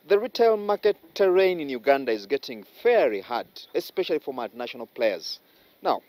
The retail market terrain in Uganda is getting very hard, especially for multinational players. Now,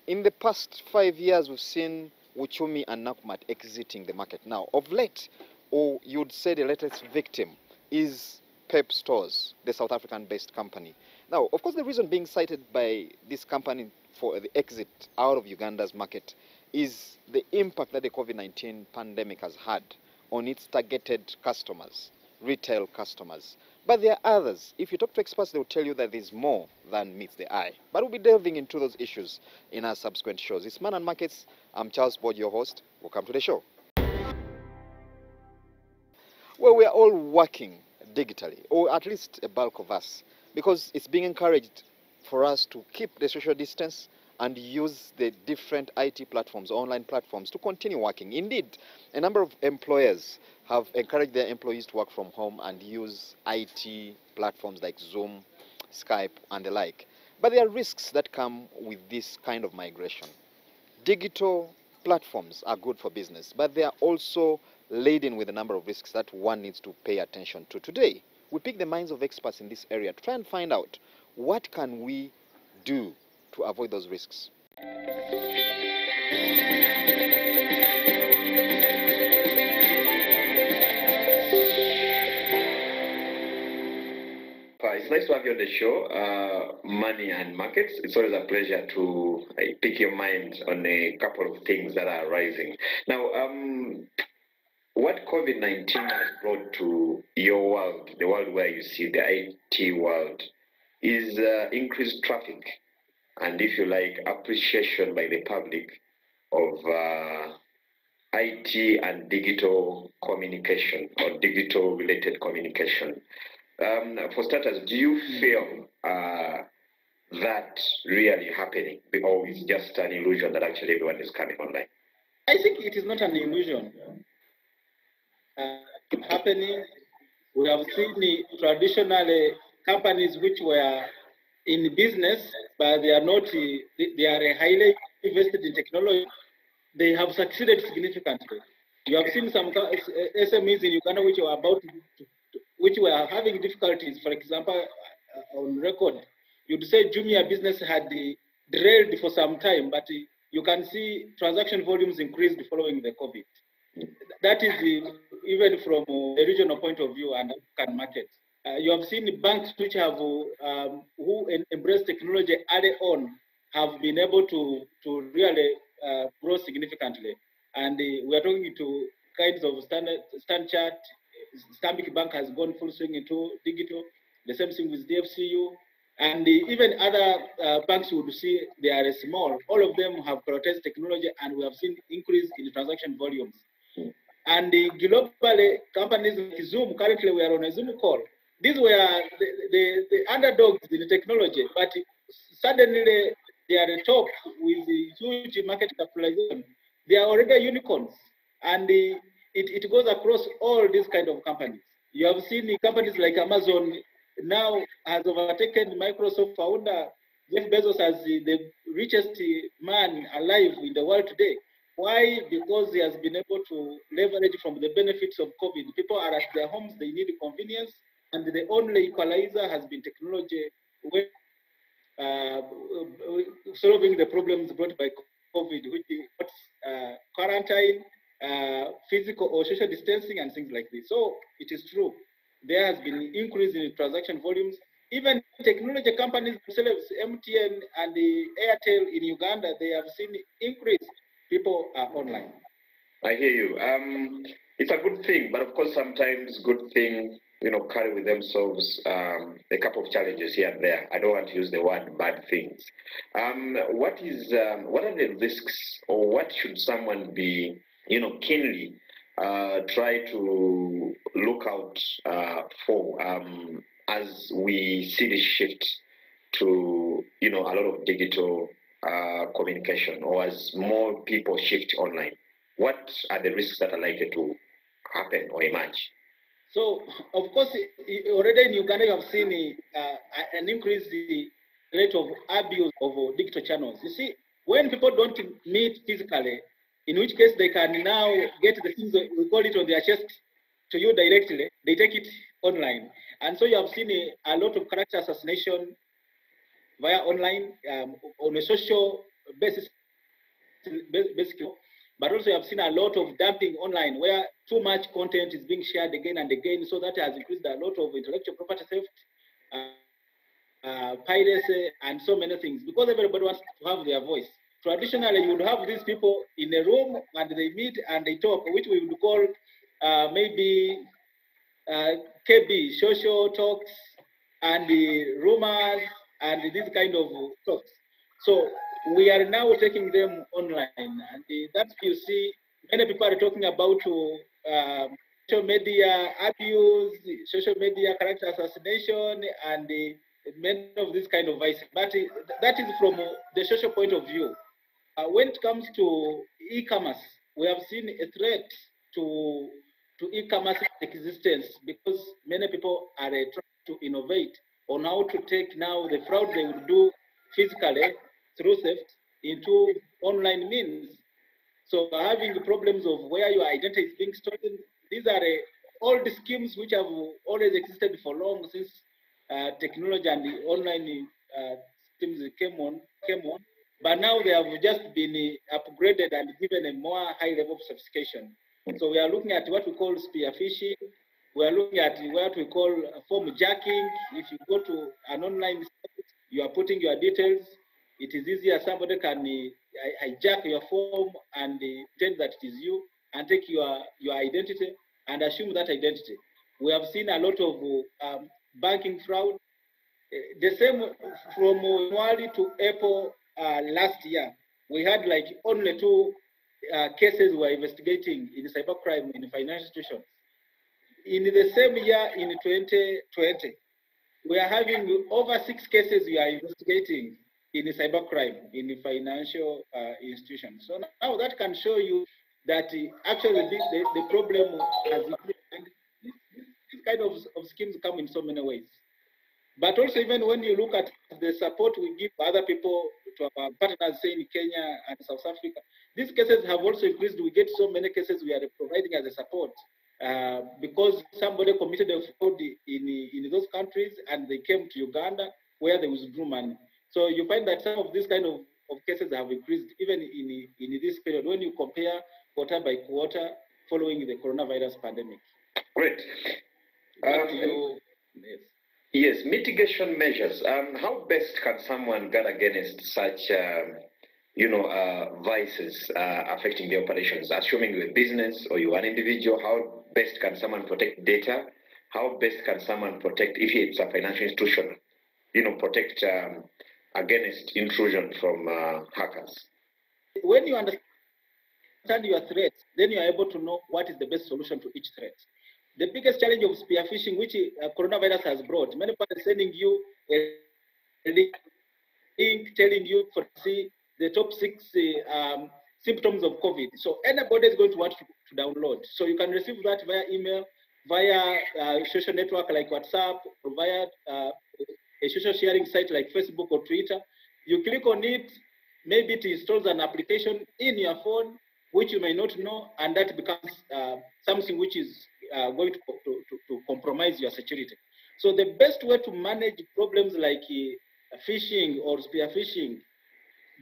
in the past 5 years, we've seen Uchumi and Nakumat exiting the market. Now, of late, or you'd say the latest victim is Pep Stores, the South African-based company. Now, of course, the reason being cited by this company for the exit out of Uganda's market is the impact that the COVID-19 pandemic has had on its targeted customers, retail customers. But there are others. If you talk to experts, they will tell you that there's more than meets the eye. But we'll be delving into those issues in our subsequent shows. It's Man and Markets. I'm Charles Boyd, your host. Welcome to the show. Well, we are all working digitally, or at least a bulk of us, because it's being encouraged for us to keep the social distance and use the different IT platforms, online platforms, to continue working. Indeed, a number of employers have encouraged their employees to work from home and use IT platforms like Zoom, Skype, and the like. But there are risks that come with this kind of migration. Digital platforms are good for business, but they are also laden with a number of risks that one needs to pay attention to. Today, we pick the minds of experts in this area to try and find out what can we do to avoid those risks. It's nice to have you on the show, Money and Markets. It's always a pleasure to pick your mind on a couple of things that are arising. Now, what COVID-19 has brought to your world, the world where you see the IT world, is increased traffic and, if you like, appreciation by the public of IT and digital communication or digital related communication. For starters, do you feel that really happening, or it's just an illusion that actually everyone is coming online? I think it is not an illusion happening. We have seen traditional companies which were in business, but they are not. They are highly invested in technology. They have succeeded significantly. You have seen some SMEs in Uganda which were which were having difficulties. For example, on record, you'd say Jumia business had derailed for some time, but you can see transaction volumes increased following the COVID. That is even from a regional point of view and African markets. You have seen banks which have who embrace technology early on have been able to really grow significantly. And we are talking to kinds of Stanchart. Stanbic Bank has gone full swing into digital. The same thing with DFCU. And even other banks would see they are small. All of them have prioritized technology, and we have seen increase in transaction volumes. And the global companies like Zoom, currently we are on a Zoom call. These were the underdogs in the technology, but suddenly they are the top with the huge market capitalization. They are already unicorns, and it goes across all these kind of companies. You have seen the companies like Amazon now has overtaken Microsoft founder Jeff Bezos as the richest man alive in the world today. Why? Because he has been able to leverage from the benefits of COVID. People are at their homes, they need convenience, and the only equalizer has been technology, solving the problems brought by COVID, which is quarantine, physical or social distancing, and things like this. So it is true. There has been an increase in transaction volumes. Even technology companies themselves, MTN and the Airtel in Uganda, they have seen increase. People are online. I hear you. It's a good thing, but of course, sometimes good things, carry with themselves a couple of challenges here and there. I don't want to use the word bad things. What are the risks, or what should someone be, keenly try to look out for as we see this shift to, a lot of digital communication, or as more people shift online? What are the risks that are likely to happen or emerge? So, of course, already in Uganda, you have seen an increase in the rate of abuse of digital channels. You see, when people don't meet physically, in which case they can now get the things we call it on their chest to you directly, they take it online. And so you have seen a lot of character assassination via online on a social basis, basically. But also you have seen a lot of dumping online where too much content is being shared again and again. So that has increased a lot of intellectual property theft, piracy, and so many things, because everybody wants to have their voice. Traditionally, you would have these people in a room and they meet and they talk, which we would call maybe KB, social talks, and the rumors, and these kind of talks. So we are now taking them online, and that you see many people are talking about social media abuse, social media character assassination, and many of these kind of vices. But that is from the social point of view. When it comes to e-commerce, we have seen a threat to e-commerce existence because many people are trying to innovate on how to take now the fraud they would do physically through theft into online means. So having problems of where your identity is being stolen, these are all the schemes which have always existed for long since technology and the online systems came on. But now they have just been upgraded and given a more high level of sophistication. So we are looking at what we call spear phishing. We are looking at what we call form jacking. If you go to an online site, you are putting your details. It is easier. Somebody can hijack your form and pretend that it is you and take your identity and assume that identity. We have seen a lot of banking fraud. The same from January to April last year, we had like only 2 cases we are investigating in cybercrime in financial institutions. In the same year, in 2020, we are having over 6 cases we are investigating in cybercrime in the financial institutions. So now that can show you that actually the problem has increased. And this kind of schemes come in so many ways. But also, even when you look at the support we give other people, to our partners, say in Kenya and South Africa, these cases have also increased. We get so many cases we are providing as a support because somebody committed a fraud in those countries and they came to Uganda where they withdrew money. So you find that some of these kind of cases have increased even in this period when you compare quarter by quarter following the coronavirus pandemic. Great. Yes. Yes, mitigation measures. How best can someone guard against such, vices affecting the operations? Assuming you're a business or you're an individual, how best can someone protect data? How best can someone protect, if it's a financial institution, protect against intrusion from hackers? When you understand your threats, then you are able to know what is the best solution to each threat. The biggest challenge of spear phishing, which coronavirus has brought, many people are sending you a link telling you for see the top 6 symptoms of COVID. So anybody is going to want to download. So you can receive that via email, via social network like WhatsApp, or via a social sharing site like Facebook or Twitter. You click on it, maybe it installs an application in your phone, which you may not know, and that becomes something which is going to compromise your security. So the best way to manage problems like phishing or spear phishing,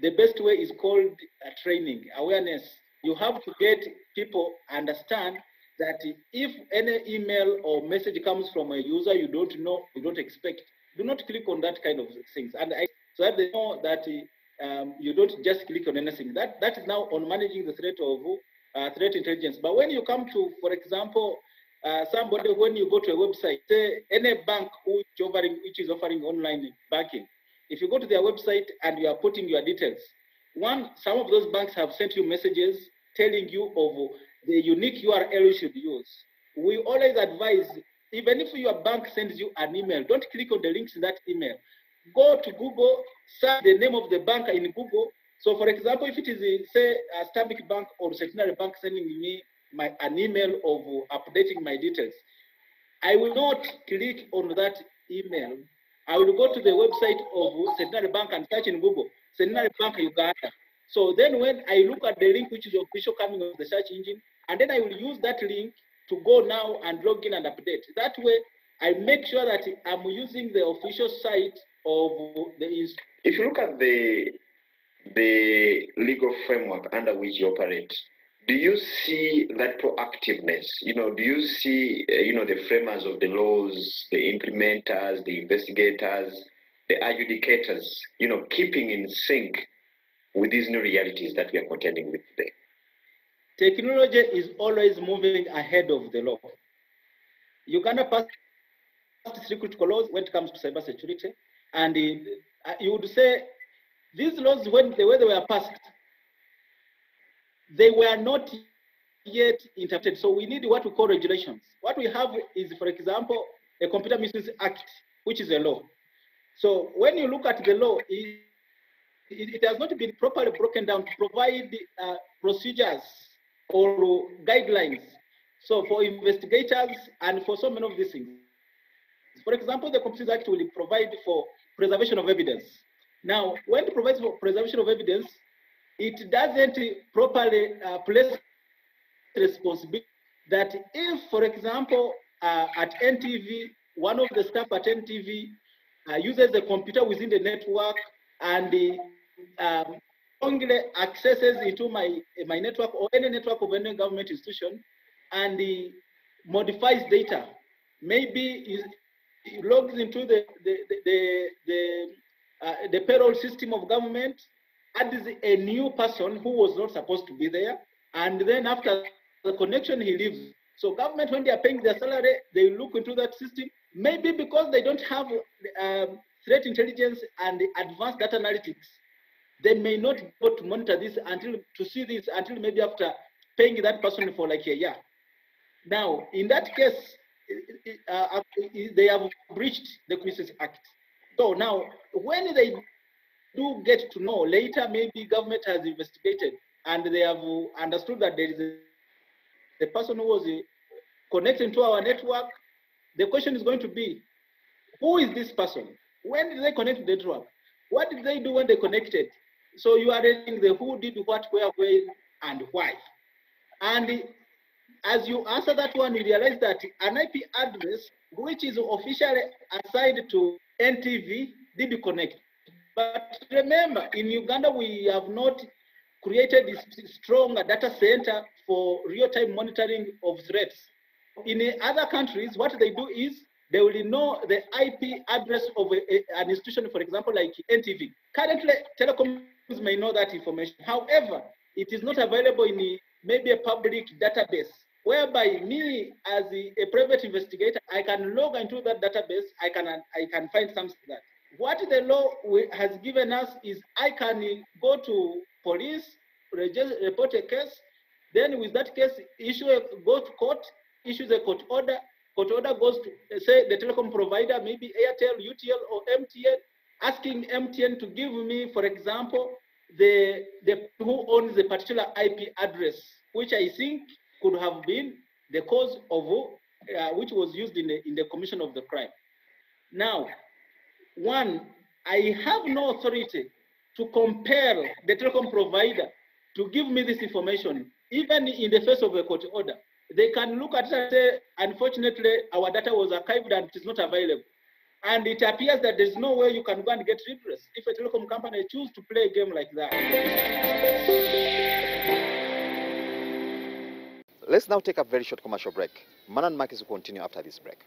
the best way is called training, awareness. You have to get people understand that if any email or message comes from a user you don't know, you don't expect, do not click on that kind of things. And so that they know that you don't just click on anything. That is now on managing the threat of threat intelligence. But when you come to, for example, somebody, when you go to a website, say any bank which is offering online banking, if you go to their website and you are putting your details, some of those banks have sent you messages telling you of the unique URL you should use. We always advise, even if your bank sends you an email, don't click on the links in that email. Go to Google, search the name of the bank in Google. So for example, if it is, say, a Stanbic Bank or Centenary Bank sending me an email of updating my details, I will not click on that email. I will go to the website of Centenary Bank and search in Google, Centenary Bank Uganda. So then when I look at the link which is official coming on the search engine, and then I will use that link to go now and log in and update. That way, I make sure that I'm using the official site of the institution. If you look at the legal framework under which you operate, do you see that proactiveness? Do you see, the framers of the laws, the implementers, the investigators, the adjudicators, keeping in sync with these new realities that we are contending with today? Technology is always moving ahead of the law. Uganda passed three critical laws when it comes to cybersecurity, and you would say these laws, when the way they were passed, they were not yet interpreted. So we need what we call regulations. What we have is, for example, a Computer Misuse Act, which is a law. So when you look at the law, it has not been properly broken down to provide procedures or guidelines. So for investigators and for so many of these things. For example, the Computer Act will provide for preservation of evidence. Now, when it provides for preservation of evidence, it doesn't properly place responsibility that if, for example, at NTV, one of the staff at NTV uses a computer within the network and only accesses into my network or any network of any government institution and modifies data, maybe he logs into the payroll system of government, adds a new person who was not supposed to be there, and then after the connection, he leaves. So government, when they are paying their salary, they look into that system, maybe because they don't have threat intelligence and advanced data analytics. They may not be able to monitor this until maybe after paying that person for like a year. Now, in that case, they have breached the Commissions Act. So now, when they do get to know later, maybe government has investigated and they have understood that there is a person who was connecting to our network, the question is going to be, who is this person? When did they connect to the network? What did they do when they connected? So you are reading the who did what, where, when, and why. And as you answer that one, you realize that an IP address, which is officially assigned to NTV, did connect. But remember, in Uganda, we have not created this strong data center for real-time monitoring of threats. In other countries, what they do is they will know the IP address of an institution, for example, like NTV. Currently, telecoms may know that information. However, it is not available in maybe a public database, whereby me as a private investigator, I can log into that database, I can find something that. What the law has given us is I can go to police, report a case, then with that case, go to court, issues a court order goes to, say, the telecom provider, maybe Airtel, UTL, or MTN, asking MTN to give me, for example, the who owns the particular IP address, which I think could have been the cause of which was used in the commission of the crime. Now, one, I have no authority to compel the telecom provider to give me this information, even in the face of a court order. They can look at it and say, unfortunately, our data was archived and it is not available. And it appears that there's no way you can go and get redress if a telecom company chooses to play a game like that. Let's now take a very short commercial break. Man and Marcus will continue after this break.